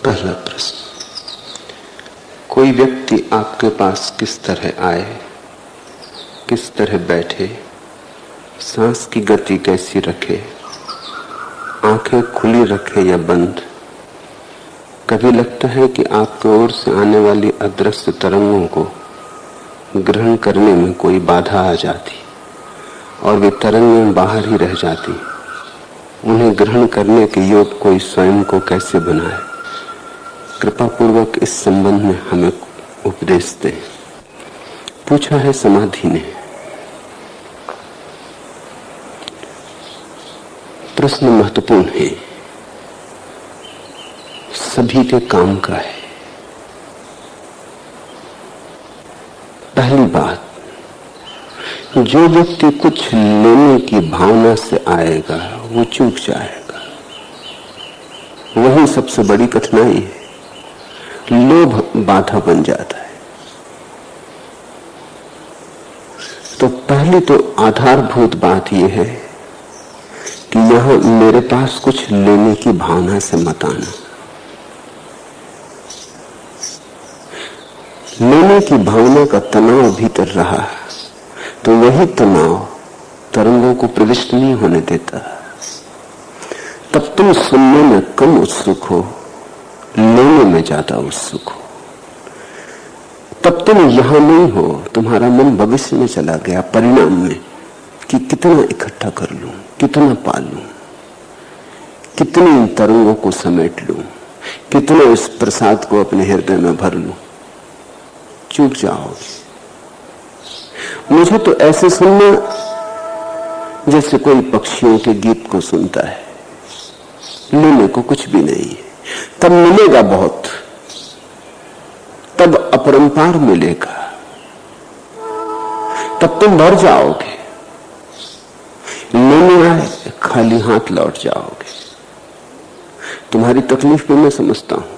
पहला प्रश्न, कोई व्यक्ति आपके पास किस तरह आए, किस तरह बैठे, सांस की गति कैसी रखे, आंखें खुली रखे या बंद, कभी लगता है कि आपकी ओर से आने वाली अदृश्य तरंगों को ग्रहण करने में कोई बाधा आ जाती और वे तरंगें बाहर ही रह जाती। उन्हें ग्रहण करने के योग कोई स्वयं को कैसे बनाए, कृपा पूर्वक इस संबंध में हमें उपदेश दें। पूछा है समाधि ने। प्रश्न महत्वपूर्ण है, सभी के काम का है। पहली बात, जो व्यक्ति कुछ लेने की भावना से आएगा वो चूक जाएगा। वही सबसे बड़ी कठिनाई है। लोभ बाधा बन जाता है। तो पहली तो आधारभूत बात यह है कि यहां मेरे पास कुछ लेने की भावना से मत आना। लेने की भावना का तनाव भीतर रहा तो वही तनाव तरंगों को प्रविष्ट नहीं होने देता। तब तुम सुनने में कम उत्सुक हो, लेने में ज्यादा उत्सुक हो। तब तुम यहां नहीं हो, तुम्हारा मन भविष्य में चला गया, परिणाम में कि कितना इकट्ठा कर लूं, कितना पालूं, कितनी इन तरंगों को समेट लूं, कितना इस प्रसाद को अपने हृदय में भर लूं। चूक जाओगे। मुझे तो ऐसे सुनना जैसे कोई पक्षियों के गीत को सुनता है। लेने को कुछ भी नहीं है। तब मिलेगा बहुत, तब अपरंपार मिलेगा, तब तुम भर जाओगे। लेने आए खाली हाथ लौट जाओगे। तुम्हारी तकलीफ भी मैं समझता हूं,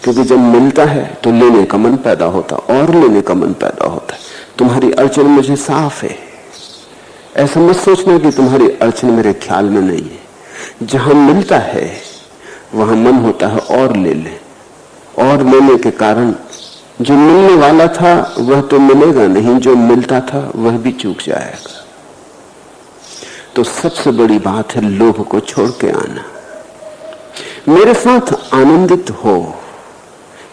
क्योंकि जब मिलता है तो लेने का मन पैदा होता और लेने का मन पैदा होता है। तुम्हारी अड़चन मुझे साफ है। ऐसा मत सोचना कि तुम्हारी अड़चन मेरे ख्याल में नहीं है। जहां मिलता है वहां मन होता है और ले ले, और लेने के कारण जो मिलने वाला था वह तो मिलेगा नहीं, जो मिलता था वह भी चूक जाएगा। तो सबसे बड़ी बात है लोभ को छोड़ के आना। मेरे साथ आनंदित हो,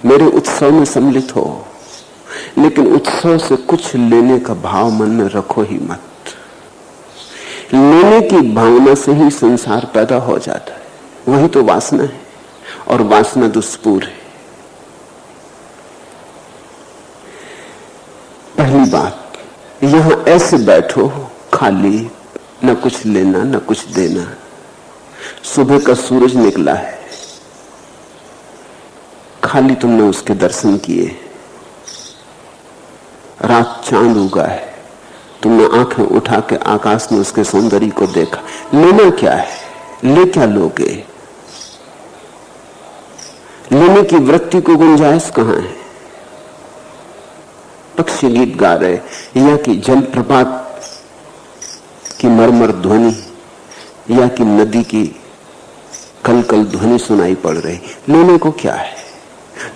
मेरे उत्सव में सम्मिलित हो, लेकिन उत्सव से कुछ लेने का भाव मन में रखो ही मत। लेने की भावना से ही संसार पैदा हो जाता है। वही तो वासना है, और वासना दुष्पूर है। पहली बात, यहां ऐसे बैठो खाली, न कुछ लेना न कुछ देना। सुबह का सूरज निकला है, खाली तुमने उसके दर्शन किए। रात चांद उगा है, तुमने आंखें उठा के आकाश में उसके सौंदर्य को देखा। लेना क्या है? ले क्या लोगे? लेने की वृत्ति को गुंजाइश कहां है? पक्षी गीत गा रहे, या कि जलप्रपात की मरमर ध्वनि, या कि नदी की कल कल ध्वनि सुनाई पड़ रही। लेने को क्या है?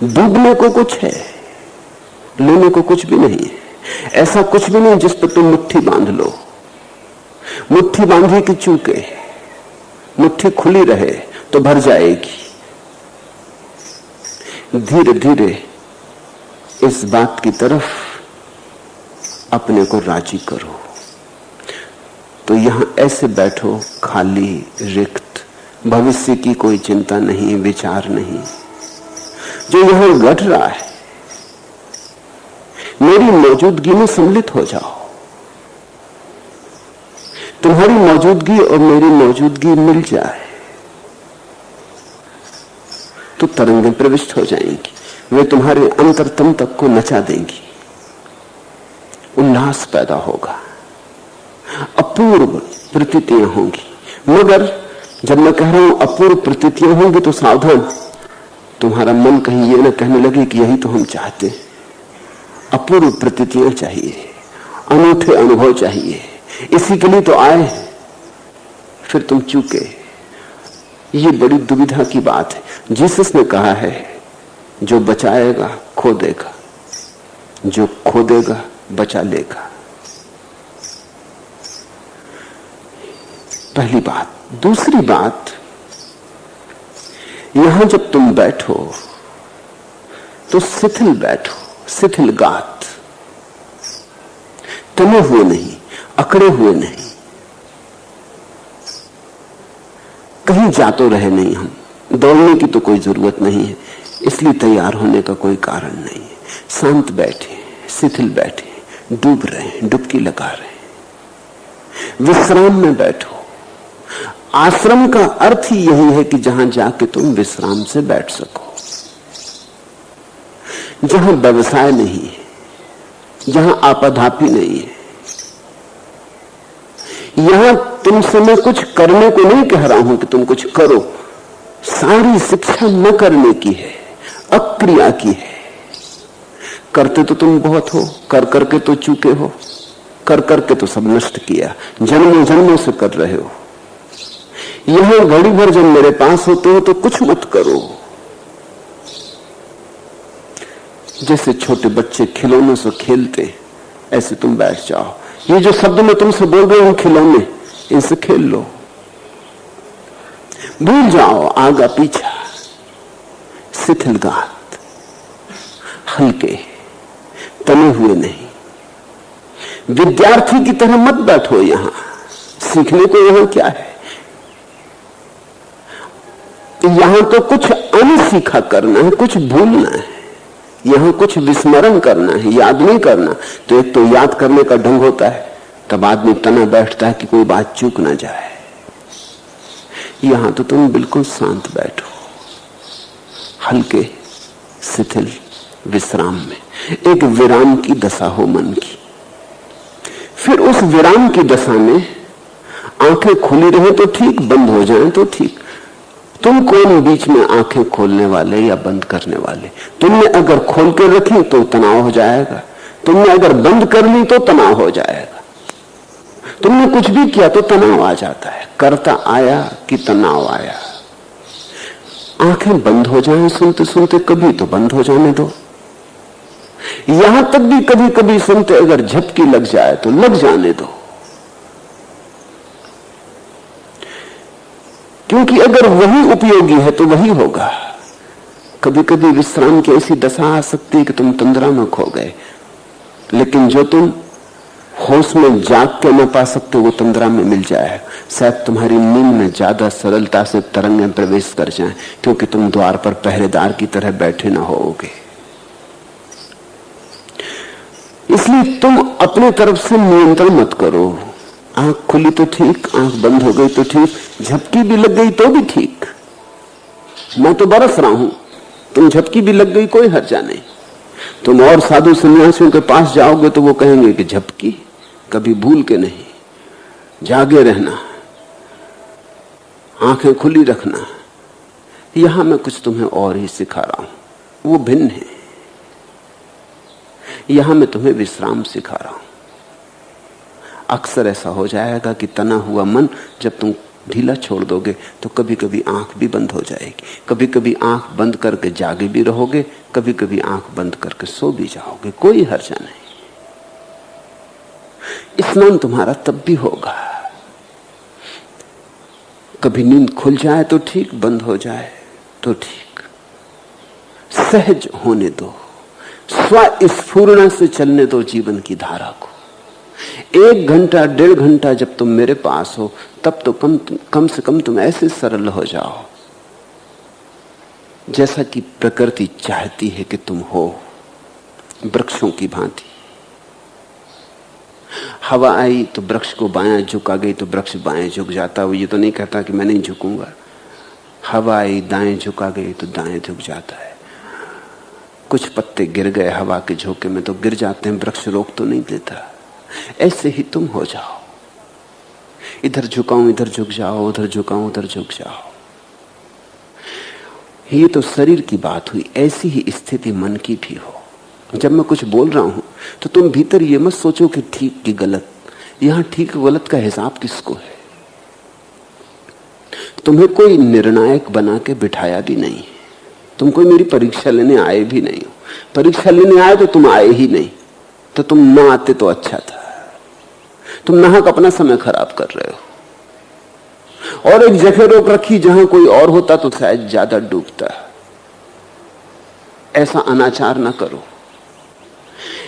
डूबने को कुछ है, लेने को कुछ भी नहीं है। ऐसा कुछ भी नहीं जिस पर तुम मुट्ठी बांध लो। मुट्ठी बांधी कि चूके, मुट्ठी खुली रहे तो भर जाएगी। धीरे धीरे इस बात की तरफ अपने को राजी करो। तो यहां ऐसे बैठो खाली, रिक्त, भविष्य की कोई चिंता नहीं, विचार नहीं। जो यहां घट रहा है मेरी मौजूदगी में सम्मिलित हो जाओ। तुम्हारी मौजूदगी और मेरी मौजूदगी मिल जाए तो तरंगें प्रविष्ट हो जाएंगी। वे तुम्हारे अंतरतम तक को नचा देंगी। उल्लास पैदा होगा, अपूर्व प्रतीतियां होंगी। मगर जब मैं कह रहा हूं अपूर्व प्रतीतियां होंगी तो सावधान, तुम्हारा मन कहीं ये न कहने लगे कि यही तो हम चाहते हैं। अपूर्व प्रतीतियां चाहिए, अनूठे अनुभव चाहिए। इसी के लिए तो आए, फिर तुम चूके। ये बड़ी दुविधा की बात है। जीसस ने कहा है जो बचाएगा खो देगा, जो खो देगा बचा लेगा। पहली बात। दूसरी बात, यहां जब तुम बैठो तो शिथिल बैठो, शिथिल गात, तने हुए नहीं, अकड़े हुए नहीं, कहीं जा तो रहे नहीं। हम दौड़ने की तो कोई जरूरत नहीं है, इसलिए तैयार होने का कोई कारण नहीं है। शांत बैठे, शिथिल बैठे, डूब रहे, डुबकी लगा रहे, विश्राम में बैठो। आश्रम का अर्थ ही यही है कि जहां जाके तुम विश्राम से बैठ सको, जहां व्यवसाय नहीं है, जहां आपाधापी नहीं है। यहां तुमसे मैं कुछ करने को नहीं कह रहा हूं कि तुम कुछ करो। सारी शिक्षा न करने की है, अक्रिया की है। करते तो तुम बहुत हो, कर करके तो चूके हो, कर करके तो सब नष्ट किया, जन्मों जन्मों से कर रहे हो। यहां घड़ी भर जब मेरे पास होते हो तो कुछ मत करो। जैसे छोटे बच्चे खिलौनों से खेलते, ऐसे तुम बैठ जाओ। ये जो शब्द मैं तुमसे बोल रहा हूं खिलौने, इनसे खेल लो, भूल जाओ आगा पीछा। शिथिल गात, हल्के, तने हुए नहीं। विद्यार्थी की तरह मत बैठो। यहां सीखने को यहां क्या है? यहां तो कुछ अनसीखा करना है, कुछ भूलना है, यहां कुछ विस्मरण करना है, याद नहीं करना। तो एक तो याद करने का ढंग होता है, तब आदमी तना बैठता है कि कोई बात चूक ना जाए। यहां तो तुम बिल्कुल शांत बैठो, हल्के, शिथिल, विश्राम में। एक विराम की दशा हो मन की। फिर उस विराम की दशा में आंखें खुली रहे तो ठीक, बंद हो जाएं तो ठीक। तुम कौन बीच में आंखें खोलने वाले या बंद करने वाले? तुमने अगर खोल कर रखी तो तनाव हो जाएगा, तुमने अगर बंद कर ली तो तनाव हो जाएगा। तुमने कुछ भी किया तो तनाव आ जाता है। करता आया कि तनाव आया। आंखें बंद हो जाएं सुनते सुनते, कभी तो बंद हो जाने दो। यहां तक भी कभी कभी सुनते अगर झपकी लग जाए तो लग जाने दो, क्योंकि अगर वही उपयोगी है तो वही होगा। कभी कभी विश्राम की ऐसी दशा आ सकती है कि तुम तंद्रा में खो गए, लेकिन जो तुम होश में जाग के न पा सकते वो तंद्रा में मिल जाए। शायद तुम्हारी नींद में ज्यादा सरलता से तरंगें प्रवेश कर जाएं, क्योंकि तुम द्वार पर पहरेदार की तरह बैठे न होगे। इसलिए तुम अपने तरफ से नियंत्रण मत करो। आंख खुली तो ठीक, आंख बंद हो गई तो ठीक, झपकी भी लग गई तो भी ठीक। मैं तो बरस रहा हूं, तुम झपकी भी लग गई कोई हर्जा नहीं। तुम और साधु सन्यासियों के पास जाओगे तो वो कहेंगे कि झपकी कभी भूल के नहीं, जागे रहना, आंखें खुली रखना। यहां मैं कुछ तुम्हें और ही सिखा रहा हूं, वो भिन्न है। यहां मैं तुम्हें विश्राम सिखा रहा हूं। अक्सर ऐसा हो जाएगा कि तना हुआ मन जब तुम ढीला छोड़ दोगे तो कभी कभी आंख भी बंद हो जाएगी, कभी कभी आंख बंद करके जागे भी रहोगे, कभी कभी आंख बंद करके सो भी जाओगे, कोई हर्जा नहीं। स्नान तुम्हारा तब भी होगा। कभी नींद खुल जाए तो ठीक, बंद हो जाए तो ठीक। सहज होने दो, स्वस्फूर्णा से चलने दो जीवन की धारा को। 1 घंटा 1.5 घंटा जब तुम मेरे पास हो तब तो कम से कम तुम ऐसे सरल हो जाओ जैसा कि प्रकृति चाहती है कि तुम हो, वृक्षों की भांति। हवा आई तो वृक्ष को बायां झुका गई तो वृक्ष बाएं झुक जाता। वो ये तो नहीं कहता कि मैं नहीं झुकूंगा। हवा आई दाएं झुका गई तो दाएं झुक जाता है। कुछ पत्ते गिर गए हवा के झोंके में तो गिर जाते हैं, वृक्ष रोक तो नहीं देता। ऐसे ही तुम हो जाओ, इधर झुकाऊं इधर झुक जाओ, उधर झुकाऊं उधर झुक जाओ। ये तो शरीर की बात हुई, ऐसी ही स्थिति मन की भी हो। जब मैं कुछ बोल रहा हूं तो तुम भीतर ये मत सोचो कि ठीक की गलत। यहां ठीक गलत का हिसाब किसको है? तुम्हें कोई निर्णायक बना के बिठाया भी नहीं, तुम कोई मेरी परीक्षा लेने आए भी नहीं हो। परीक्षा लेने आए तो तुम आए ही नहीं, तो तुम ना आते तो अच्छा था। तुम नाहक अपना समय खराब कर रहे हो। और एक जगह रोक रखी जहां कोई और होता तो शायद ज्यादा डूबता। ऐसा अनाचार ना करो।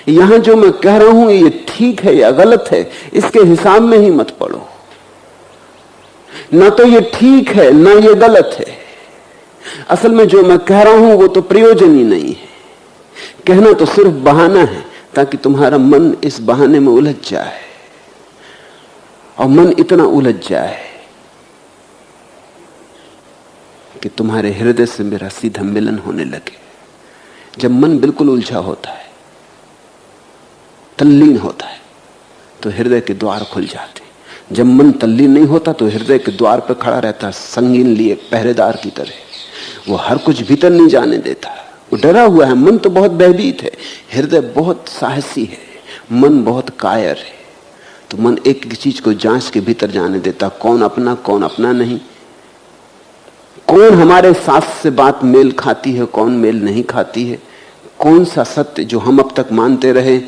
यहां जो मैं कह रहा हूं ये ठीक है या गलत है, इसके हिसाब में ही मत पड़ो। ना तो ये ठीक है ना ये गलत है। असल में जो मैं कह रहा हूं वो तो प्रयोजन ही नहीं है। कहना तो सिर्फ बहाना है ताकि तुम्हारा मन इस बहाने में उलझ जाए, और मन इतना उलझ जाए कि तुम्हारे हृदय से मेरा सीधा मिलन होने लगे। जब मन बिल्कुल उलझा होता है, तल्लीन होता है, तो हृदय के द्वार खुल जाते। जब मन तल्लीन नहीं होता तो हृदय के द्वार पर खड़ा रहता, संगीन लिए पहरेदार की तरह। वो हर कुछ भीतर नहीं जाने देता, वो डरा हुआ है। मन तो बहुत भयभीत है, हृदय बहुत साहसी है, मन बहुत कायर है। तो मन एक एक चीज को जांच के भीतर जाने देता, कौन अपना नहीं, कौन हमारे साथ से बात मेल खाती है, कौन मेल नहीं खाती है, कौन सा सत्य जो हम अब तक मानते रहे